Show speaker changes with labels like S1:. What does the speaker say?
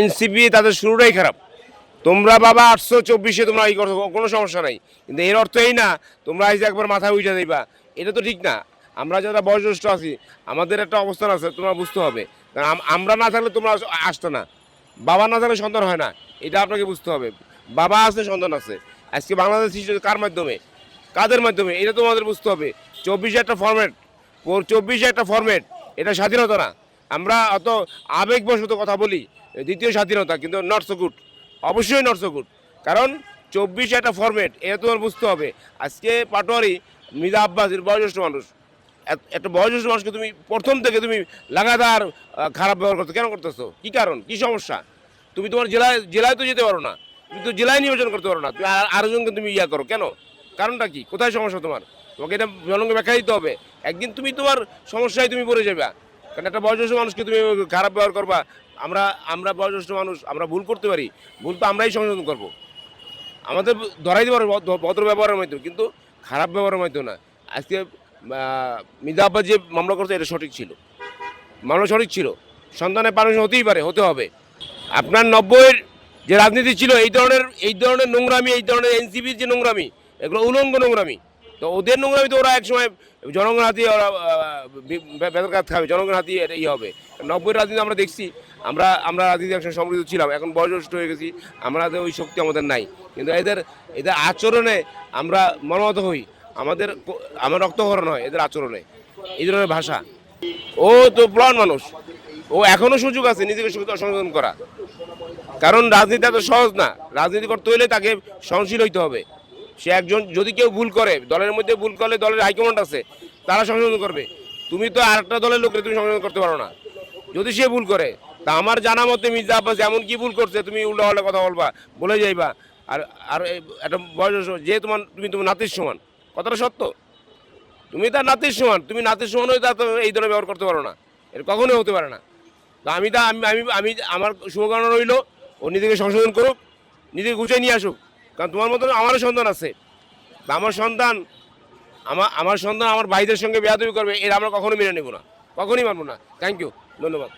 S1: NCP তাদের শুরুটাই খারাপ। তোমরা বাবা 824-এ তোমরা এই করছো, কোনো সমস্যা নাই, কিন্তু এর অর্থ এই না তোমরা এই যে একবার মাথায় উঠে দিবা, এটা তো ঠিক না। আমরা যারা বয়োজ্যেষ্ঠ আছি আমাদের একটা অবস্থান আছে, তোমরা বুঝতে হবে। কারণ আমরা না থাকলে তোমরা আসতো না, বাবা না থাকলে সন্তান হয় না, এটা আপনাকে বুঝতে হবে। বাবা আছে, সন্তান আছে। আজকে বাংলাদেশ সৃষ্টি কার মাধ্যমে, কাদের মাধ্যমে, এটা তোমাদের বুঝতে হবে। 24 একটা ফরম্যাট, 24 একটা ফরম্যাট, এটা স্বাধীনতা না। আমরা অত আবেগবশত কথা বলি দ্বিতীয় স্বাধীনতা, কিন্তু নট সো গুড, অবশ্যই নট সো গুড। কারণ 24 একটা ফরম্যাট, এটা তোমার বুঝতে হবে। আজকে পাটোয়ারি মির্জা আব্বাস বয়োজ্যেষ্ঠ মানুষ, একটা বয়োজ্যেষ্ঠ মানুষকে তুমি প্রথম থেকে তুমি লাগাতার খারাপ ব্যবহার করছো, কেন করতেছো? কি কারণ, কি সমস্যা? তুমি তোমার জেলায় জেলায় তো যেতে পারো না, তুমি তো জেলায় নির্বাচন করতে পারো না, তুমি আরেকজনকে তুমি ইয়া করো কেন? কারণটা কি, কোথায় সমস্যা তোমার? তোমাকে এটা জনগণকে ব্যাখ্যা দিতে হবে। একদিন তুমি তোমার সমস্যায় তুমি পড়ে যাবে। কারণ একটা বয়োজ্যেষ্ঠ মানুষকে তুমি খারাপ ব্যবহার করবা। আমরা আমরা বয়োজ্যেষ্ঠ মানুষ, আমরা ভুল করতে পারি, ভুল তো আমরাই সংশোধন করব। আমাদের ধরাই দিতে পারবো ভদ্র ব্যবহারের মাধ্যমে, কিন্তু খারাপ ব্যবহারের মাধ্যমে না। আজকে মির্জা আব্বাস যে মামলা করছে এটা সঠিক ছিল, মামলা সঠিক ছিল। সন্তানের পারমিশন হতেই পারে, হতে হবে। আপনার 90-এর যে রাজনীতি ছিল, এই ধরনের নোংরামি, এই ধরনের এনসিপির যে নোংরামি, এগুলো উলঙ্গ নোংরামি। তো ওদের নোংরামি তো ওরা একসময় জনগণ হাতি ওরা বেদরকাত খাবে, জনগণ হাতি ই হবে। 90-এর রাজনীতি আমরা দেখছি, আমরা আমরা রাজনীতি একসময় সমৃদ্ধ ছিলাম, এখন বয়োজ্যেষ্ঠ হয়ে গেছি, আমাদের ওই শক্তি আমাদের নাই। কিন্তু এদের এদের আচরণে আমরা মর্মাহত হই, আমার রক্তক্ষরণ হয় এদের আচরণে, এই ধরনের ভাষা। ও তো প্রাণ মানুষ, ও এখনো সুযোগ আছে নিজেকে সংশোধন করা। কারণ রাজনীতি এত সহজ না, রাজনীতি করতে হলে তাকে সহনশীল হইতে হবে। সে একজন, যদি কেউ ভুল করে, দলের মধ্যে ভুল করলে দলের হাইকমান্ড আছে, তারা সংশোধন করবে। তুমি তো আরেকটা দলের লোককে তুমি সংশোধন করতে পারো না যদি সে ভুল করে। তা আমার জানা মতে মির্জা আব্বাস এমন কি ভুল করছে, তুমি উল্টা কথা বলবা, বলে যাইবা। আর আর একটা বয়স যে তুমি নাতির সমান, কথাটা সত্য। তুমি তার নাতির সমান, তুমি নাতির সমান হয়ে তা তো এই ধরনের ব্যবহার করতে পারো না, এটা কখনোই হতে পারে না। তো আমি আমার শুভকামনা রইল, ও নিজেকে সংশোধন করুক, নিজেকে গুছিয়ে নিয়ে আসুক। কারণ তোমার মতন আমারও সন্তান আছে। তা আমার সন্তান আমার ভাইদের সঙ্গে বেয়াদবি করবে, এর আমরা কখনো মেনে নেব না, কখনোই মানব না। থ্যাংক ইউ, ধন্যবাদ।